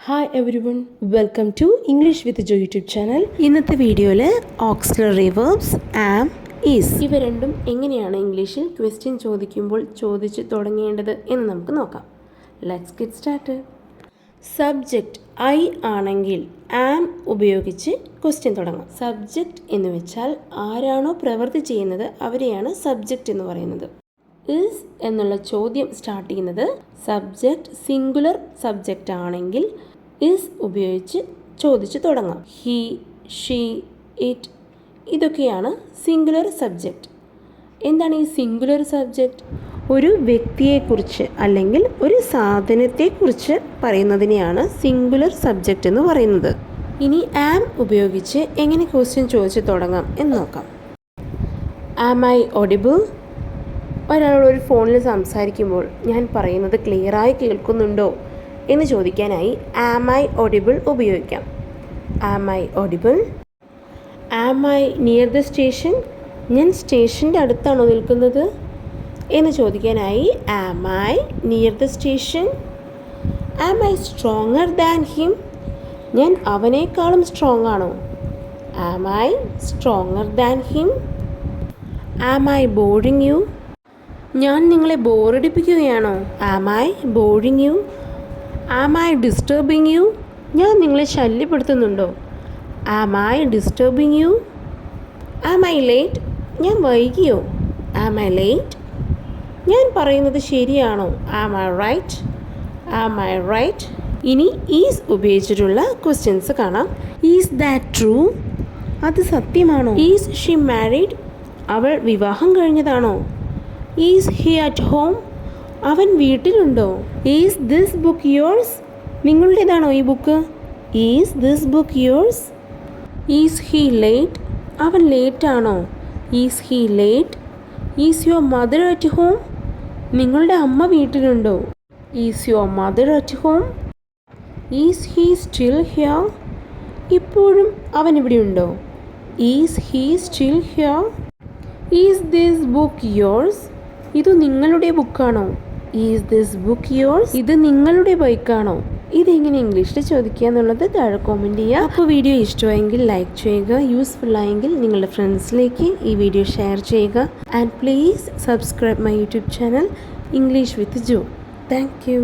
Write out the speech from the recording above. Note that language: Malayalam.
Hi everyone, welcome to English with Jo YouTube channel. ഇന്നത്തെ വീഡിയോയിൽ ഓക്സിലറി വെർബ്സ് ആം, ഈസ് ഇവ രണ്ടും എങ്ങനെയാണ് ഇംഗ്ലീഷിൽ ക്വസ്റ്റ്യൻ ചോദിക്കുമ്പോൾ ചോദിച്ച് തുടങ്ങേണ്ടത് എന്ന് നമുക്ക് നോക്കാം. Let's get started. Subject I ആണെങ്കിൽ ആം ഉപയോഗിച്ച് ക്വസ്റ്റ്യൻ തുടങ്ങാം. സബ്ജക്റ്റ് എന്ന് വെച്ചാൽ ആരാണോ പ്രവൃത്തി ചെയ്യുന്നത് അവരെയാണ് സബ്ജക്റ്റ് എന്ന് പറയുന്നത്. ഈസ് എന്നുള്ള ചോദ്യം സ്റ്റാർട്ട് ചെയ്യുന്നത് സബ്ജക്റ്റ് സിംഗുലർ സബ്ജക്റ്റ് ആണെങ്കിൽ ഈസ് ഉപയോഗിച്ച് ചോദിച്ച് തുടങ്ങാം. ഹി, ഷീ, ഇറ്റ് ഇതൊക്കെയാണ് സിംഗുലർ സബ്ജക്റ്റ്. എന്താണ് ഈ സിംഗുലർ സബ്ജക്റ്റ്? ഒരു വ്യക്തിയെക്കുറിച്ച് അല്ലെങ്കിൽ ഒരു സാധനത്തെക്കുറിച്ച് പറയുന്നതിനെയാണ് സിംഗുലർ സബ്ജക്റ്റ് എന്ന് പറയുന്നത്. ഇനി ആം ഉപയോഗിച്ച് എങ്ങനെ ക്വസ്റ്റ്യൻ ചോദിച്ച് തുടങ്ങാം എന്ന് നോക്കാം. Am I audible? ഒരാളോട് ഒരു ഫോണിൽ സംസാരിക്കുമ്പോൾ ഞാൻ പറയുന്നത് ക്ലിയറായി കേൾക്കുന്നുണ്ടോ എന്ന് ചോദിക്കാനായി ആം ഐ ഓഡിബിൾ ഉപയോഗിക്കാം. Am I audible? Am I near the station? ഞാൻ സ്റ്റേഷൻ്റെ അടുത്താണോ നിൽക്കുന്നത് എന്ന് ചോദിക്കാനായി am I near the station? Am I stronger than him? ഞാൻ അവനേക്കാളും സ്ട്രോങ് ആണോ? Am I stronger than him? Am I boring you? ഞാൻ നിങ്ങളെ ബോറടിപ്പിക്കുകയാണോ? Am I boring you? Am I disturbing you? ഞാൻ നിങ്ങളെ ശല്യപ്പെടുത്തുന്നുണ്ടോ? Am I disturbing you? Am I late? ഞാൻ വൈകിയോ? Am I late? ഞാൻ പറയുന്നത് ശരിയാണോ? ആം I right? Am I right? ഇനി ഈസ് ഉപയോഗിച്ചിട്ടുള്ള ക്വസ്റ്റ്യൻസ് കാണാം. Is that true? അത് സത്യമാണോ? Is she married? അവൾ വിവാഹം കഴിഞ്ഞതാണോ? Is he at home? അവൻ വീട്ടിലുണ്ടോ? Is this book yours? നിങ്ങളുടേതാണോ ഈ book? Is this book yours? Is he late? അവൻ ലേറ്റാണോ? Is he late? Is your mother at home? നിങ്ങളുടെ അമ്മ വീട്ടിലുണ്ടോ? Is your mother at home? Is he still here? ഇപ്പോഴും അവൻ ഇവിടെയുണ്ടോ? Is he still here? Is this book yours? ഇത് നിങ്ങളുടെ ബുക്കാണോ? Is this book yours? ഇത് നിങ്ങളുടെ ബൈക്കാണോ? ഇതെങ്ങനെ ഇംഗ്ലീഷിൽ ചോദിക്കുക എന്നുള്ളത് താഴെ കോമെൻറ്റ് ചെയ്യുക. അപ്പോൾ വീഡിയോ ഇഷ്ടമായെങ്കിൽ ലൈക്ക് ചെയ്യുക, യൂസ്ഫുൾ ആയെങ്കിൽ നിങ്ങളുടെ ഫ്രണ്ട്സിലേക്ക് ഈ വീഡിയോ ഷെയർ ചെയ്യുക. And please subscribe my YouTube channel English with Jo. Thank U.